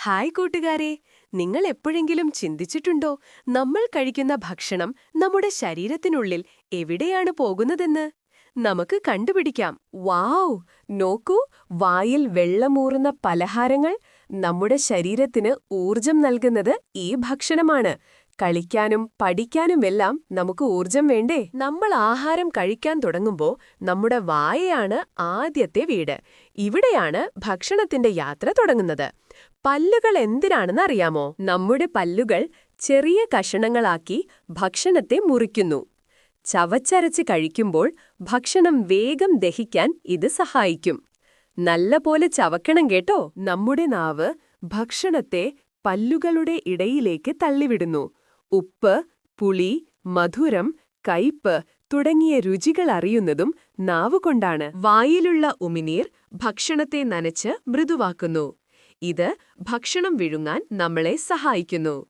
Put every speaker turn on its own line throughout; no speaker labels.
Hi കൂട്ടുകാരെ, നിങ്ങൾ എപ്പോഴെങ്കിലും ചിന്തിച്ചിട്ടുണ്ടോ നമ്മൾ കഴിക്കുന്ന ഭക്ഷണം നമ്മുടെ ശരീരത്തിനുള്ളിൽ എവിടെയാണ് പോകുന്നതെന്ന്? നമുക്ക് കണ്ടുപിടിക്കാം. വാവ്, നോക്കൂ, വായിൽ വെള്ളമൂറുന്ന പലഹാരങ്ങൾ. നമ്മുടെ ശരീരത്തിന് ഊർജം നൽകുന്നത് ഈ ഭക്ഷണമാണ്. കളിക്കാനും പഠിക്കാനുമെല്ലാം നമുക്ക് ഊർജം വേണ്ടേ? നമ്മൾ ആഹാരം കഴിക്കാൻ തുടങ്ങുമ്പോൾ നമ്മുടെ വായയാണ് ആദ്യത്തെ വീട്. ഇവിടെയാണ് ഭക്ഷണത്തിന്റെ യാത്ര തുടങ്ങുന്നത്. പല്ലുകൾ എന്തിനാണെന്ന് അറിയാമോ? നമ്മുടെ പല്ലുകൾ ചെറിയ കഷണങ്ങളാക്കി ഭക്ഷണത്തെ മുറിക്കുന്നു. ചവച്ചരച്ച് കഴിക്കുമ്പോൾ ഭക്ഷണം വേഗം ദഹിക്കാൻ ഇത് സഹായിക്കും. നല്ലപോലെ ചവക്കണം കേട്ടോ. നമ്മുടെ നാവ് ഭക്ഷണത്തെ പല്ലുകളുടെ ഇടയിലേക്ക് തള്ളിവിടുന്നു. ഉപ്പ്, പുളി, മധുരം, കയ്പ് തുടങ്ങിയ രുചികൾ അറിയുന്നതും നാവുകൊണ്ടാണ്. വായിലുള്ള ഉമിനീർ ഭക്ഷണത്തെ നനച്ച് മൃദുവാക്കുന്നു. ഇത് ഭക്ഷണം വിഴുങ്ങാൻ നമ്മളെ സഹായിക്കുന്നു.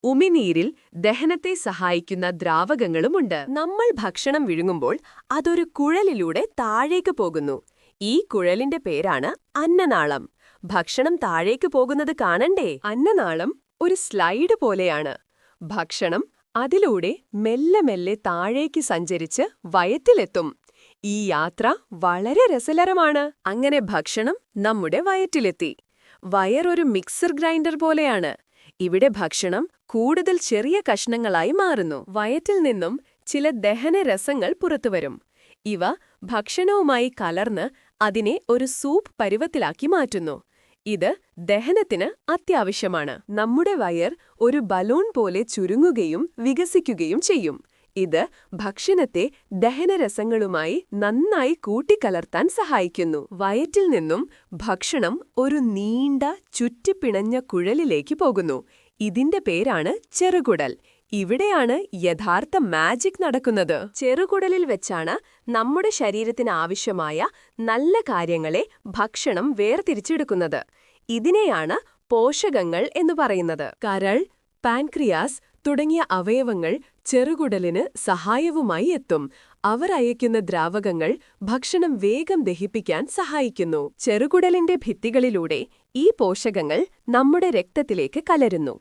ഉമിനീരിൽ ദഹനത്തെ സഹായിക്കുന്ന ദ്രാവകങ്ങളുമുണ്ട്. നമ്മൾ ഭക്ഷണം വിഴുങ്ങുമ്പോൾ അതൊരു കുഴലിലൂടെ താഴേക്ക് പോകുന്നു. ഈ കുഴലിന്റെ പേരാണ് അന്നനാളം. ഭക്ഷണം താഴേക്ക് പോകുന്നത് കാണണ്ടേ? അന്നനാളം ഒരു സ്ലൈഡ് പോലെയാണ്. ഭക്ഷണം അതിലൂടെ മെല്ലെ മെല്ലെ താഴേക്ക് സഞ്ചരിച്ച് വയറ്റിലെത്തും. ഈ യാത്ര വളരെ രസകരമാണ്. അങ്ങനെ ഭക്ഷണം നമ്മുടെ വയറ്റിലെത്തി. വയറൊരു മിക്സർ ഗ്രൈൻഡർ പോലെയാണ്. ഇവിടെ ഭക്ഷണം കൂടുതൽ ചെറിയ കഷ്ണങ്ങളായി മാറുന്നു. വയറ്റിൽ നിന്നും ചില ദഹനരസങ്ങൾ പുറത്തുവരും. ഇവ ഭക്ഷണവുമായി കലർന്ന് അതിനെ ഒരു സൂപ്പ് പരുവത്തിലാക്കി മാറ്റുന്നു. ഇത് ദഹനത്തിന് അത്യാവശ്യമാണ്. നമ്മുടെ വയർ ഒരു ബലൂൺ പോലെ ചുരുങ്ങുകയും വികസിക്കുകയും ചെയ്യും. ഇത് ഭക്ഷണത്തെ ദഹനരസങ്ങളുമായി നന്നായി കൂട്ടിക്കലർത്താൻ സഹായിക്കുന്നു. വയറ്റിൽ നിന്നും ഭക്ഷണം ഒരു നീണ്ട ചുറ്റിപ്പിണഞ്ഞ കുഴലിലേക്ക് പോകുന്നു. ഇതിന്റെ പേരാണ് ചെറുകുടൽ. ഇവിടെയാണ് യഥാർത്ഥ മാജിക് നടക്കുന്നത്. ചെറുകുടലിൽ വെച്ചാണ് നമ്മുടെ ശരീരത്തിന് ആവശ്യമായ നല്ല കാര്യങ്ങളെ ഭക്ഷണം വേർതിരിച്ചെടുക്കുന്നത്. ഇതിനെയാണ് പോഷകങ്ങൾ എന്ന് പറയുന്നത്. കരൾ, പാൻക്രിയാസ് തുടങ്ങിയ അവയവങ്ങൾ ചെറുകുടലിന് സഹായവുമായി എത്തും. അവർ അയക്കുന്ന ദ്രാവകങ്ങൾ ഭക്ഷണം വേഗം ദഹിപ്പിക്കാൻ സഹായിക്കുന്നു. ചെറുകുടലിന്റെ ഭിത്തികളിലൂടെ ഈ പോഷകങ്ങൾ നമ്മുടെ രക്തത്തിലേക്ക് കലരുന്നു.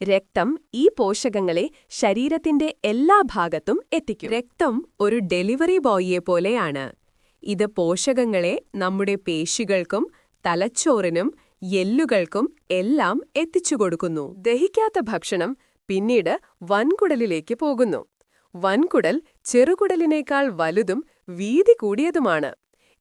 രക്തം ഈ പോഷകങ്ങളെ ശരീരത്തിന്റെ എല്ലാ ഭാഗത്തും എത്തിക്കും. രക്തം ഒരു ഡെലിവറി ബോയിയെ പോലെയാണ്. ഇത് പോഷകങ്ങളെ നമ്മുടെ പേശികൾക്കും തലച്ചോറിനും എല്ലുകൾക്കും എല്ലാം എത്തിച്ചുകൊടുക്കുന്നു. ദഹിക്കാത്ത ഭക്ഷണം പിന്നീട് വൻകുടലിലേക്ക് പോകുന്നു. വൻകുടൽ ചെറുകുടലിനേക്കാൾ വലുതും വീതി കൂടിയതുമാണ്.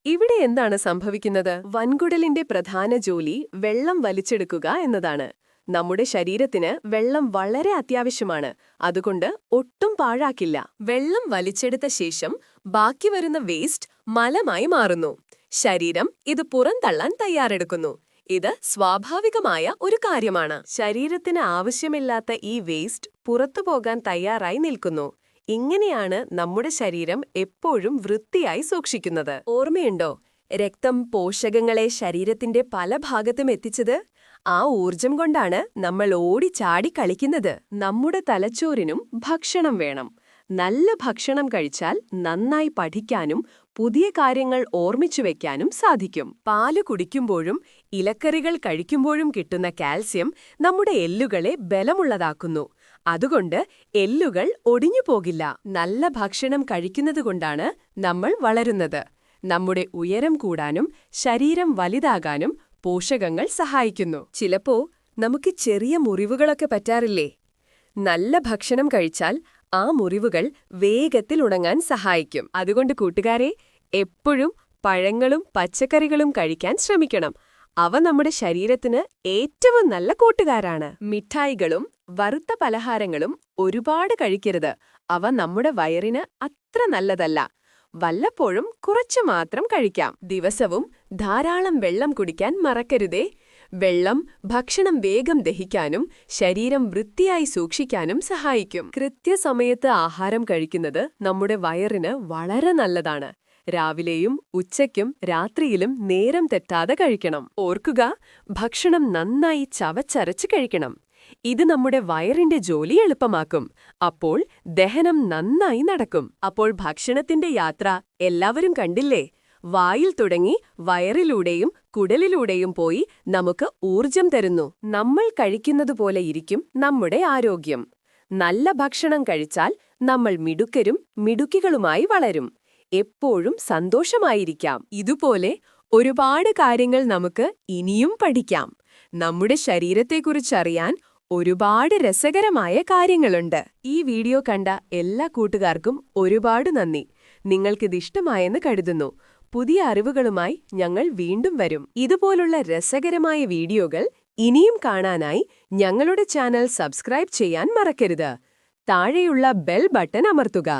ഇവിടെ എന്താണ് സംഭവിക്കുന്നത്? വൻകുടലിന്റെ പ്രധാന ജോലി വെള്ളം വലിച്ചെടുക്കുക എന്നതാണ്. നമ്മുടെ ശരീരത്തിന് വെള്ളം വളരെ അത്യാവശ്യമാണ്. അതുകൊണ്ട് ഒട്ടും പാഴാക്കില്ല. വെള്ളം വലിച്ചെടുത്ത ശേഷം ബാക്കി വരുന്ന വേസ്റ്റ് മലമായി മാറുന്നു. ശരീരം ഇത് പുറന്തള്ളാൻ തയ്യാറെടുക്കുന്നു. ഇത് സ്വാഭാവികമായ ഒരു കാര്യമാണ്. ശരീരത്തിന് ആവശ്യമില്ലാത്ത ഈ വേസ്റ്റ് പുറത്തുപോകാൻ തയ്യാറായി നിൽക്കുന്നു. ഇങ്ങനെയാണ് നമ്മുടെ ശരീരം എപ്പോഴും വൃത്തിയായി സൂക്ഷിക്കുന്നത്. ഓർമ്മയുണ്ടോ രക്തം പോഷകങ്ങളെ ശരീരത്തിന്റെ പല ഭാഗത്തും എത്തിച്ചത്? ആ ഊർജം കൊണ്ടാണ് നമ്മൾ ഓടിച്ചാടി കളിക്കുന്നത്. നമ്മുടെ തലച്ചോറിനും ഭക്ഷണം വേണം. നല്ല ഭക്ഷണം കഴിച്ചാൽ നന്നായി പഠിക്കാനും പുതിയ കാര്യങ്ങൾ ഓർമ്മിച്ചു വെക്കാനും സാധിക്കും. പാല് കുടിക്കുമ്പോഴും ഇലക്കറികൾ കഴിക്കുമ്പോഴും കിട്ടുന്ന കാൽസ്യം നമ്മുടെ എല്ലുകളെ ബലമുള്ളതാക്കുന്നു. അതുകൊണ്ട് എല്ലുകൾ ഒടിഞ്ഞു പോകില്ല. നല്ല ഭക്ഷണം കഴിക്കുന്നതുകൊണ്ടാണ് നമ്മൾ വളരുന്നത്. നമ്മുടെ ഉയരം കൂടാനും ശരീരം വലുതാകാനും പോഷകങ്ങൾ സഹായിക്കുന്നു. ചിലപ്പോ നമുക്ക് ചെറിയ മുറിവുകളൊക്കെ പറ്റാറില്ലേ? നല്ല ഭക്ഷണം കഴിച്ചാൽ ആ മുറിവുകൾ വേഗത്തിൽ ഉണങ്ങാൻ സഹായിക്കും. അതുകൊണ്ട് കൂട്ടുകാരെ, എപ്പോഴും പഴങ്ങളും പച്ചക്കറികളും കഴിക്കാൻ ശ്രമിക്കണം. അവ നമ്മുടെ ശരീരത്തിന് ഏറ്റവും നല്ല കൂട്ടുകാരാണ്. മിഠായികളും വറുത്ത പലഹാരങ്ങളും ഒരുപാട് കഴിക്കരുത്. അവ നമ്മുടെ വയറിന് അത്ര നല്ലതല്ല. വല്ലപ്പോഴും കുറച്ചു മാത്രം കഴിക്കാം. ദിവസവും ധാരാളം വെള്ളം കുടിക്കാൻ മറക്കരുതേ. വെള്ളം ഭക്ഷണം വേഗം ദഹിക്കാനും ശരീരം വൃത്തിയായി സൂക്ഷിക്കാനും സഹായിക്കും. കൃത്യസമയത്ത് ആഹാരം കഴിക്കുന്നത് നമ്മുടെ വയറിന് വളരെ നല്ലതാണ്. രാവിലെയും ഉച്ചയ്ക്കും രാത്രിയിലും നേരം തെറ്റാതെ കഴിക്കണം. ഓർക്കുക, ഭക്ഷണം നന്നായി ചവച്ചരച്ച് കഴിക്കണം. ഇത് നമ്മുടെ വയറിന്റെ ജോലി എളുപ്പമാക്കും. അപ്പോൾ ദഹനം നന്നായി നടക്കും. അപ്പോൾ ഭക്ഷണത്തിന്റെ യാത്ര എല്ലാവരും കണ്ടില്ലേ? വായിൽ തുടങ്ങി വയറിലൂടെയും കുടലിലൂടെയും പോയി നമുക്ക് ഊർജം തരുന്നു. നമ്മൾ കഴിക്കുന്നതുപോലെ ഇരിക്കും നമ്മുടെ ആരോഗ്യം. നല്ല ഭക്ഷണം കഴിച്ചാൽ നമ്മൾ മിടുക്കരും മിടുക്കികളുമായി വളരും. എപ്പോഴും സന്തോഷമായിരിക്കാം. ഇതുപോലെ ഒരുപാട് കാര്യങ്ങൾ നമുക്ക് ഇനിയും പഠിക്കാം. നമ്മുടെ ശരീരത്തെക്കുറിച്ചറിയാൻ ഒരുപാട് രസകരമായ കാര്യങ്ങളുണ്ട്. ഈ വീഡിയോ കണ്ട എല്ലാ കൂട്ടുകാർക്കും ഒരുപാട് നന്ദി. നിങ്ങൾക്കിത് ഇഷ്ടമായെന്ന് കരുതുന്നു. പുതിയ അറിവുകളുമായി ഞങ്ങൾ വീണ്ടും വരും. ഇതുപോലുള്ള രസകരമായ വീഡിയോകൾ ഇനിയും കാണാനായി ഞങ്ങളുടെ ചാനൽ സബ്സ്ക്രൈബ് ചെയ്യാൻ മറക്കരുത്. താഴെയുള്ള ബെൽ ബട്ടൺ അമർത്തുക.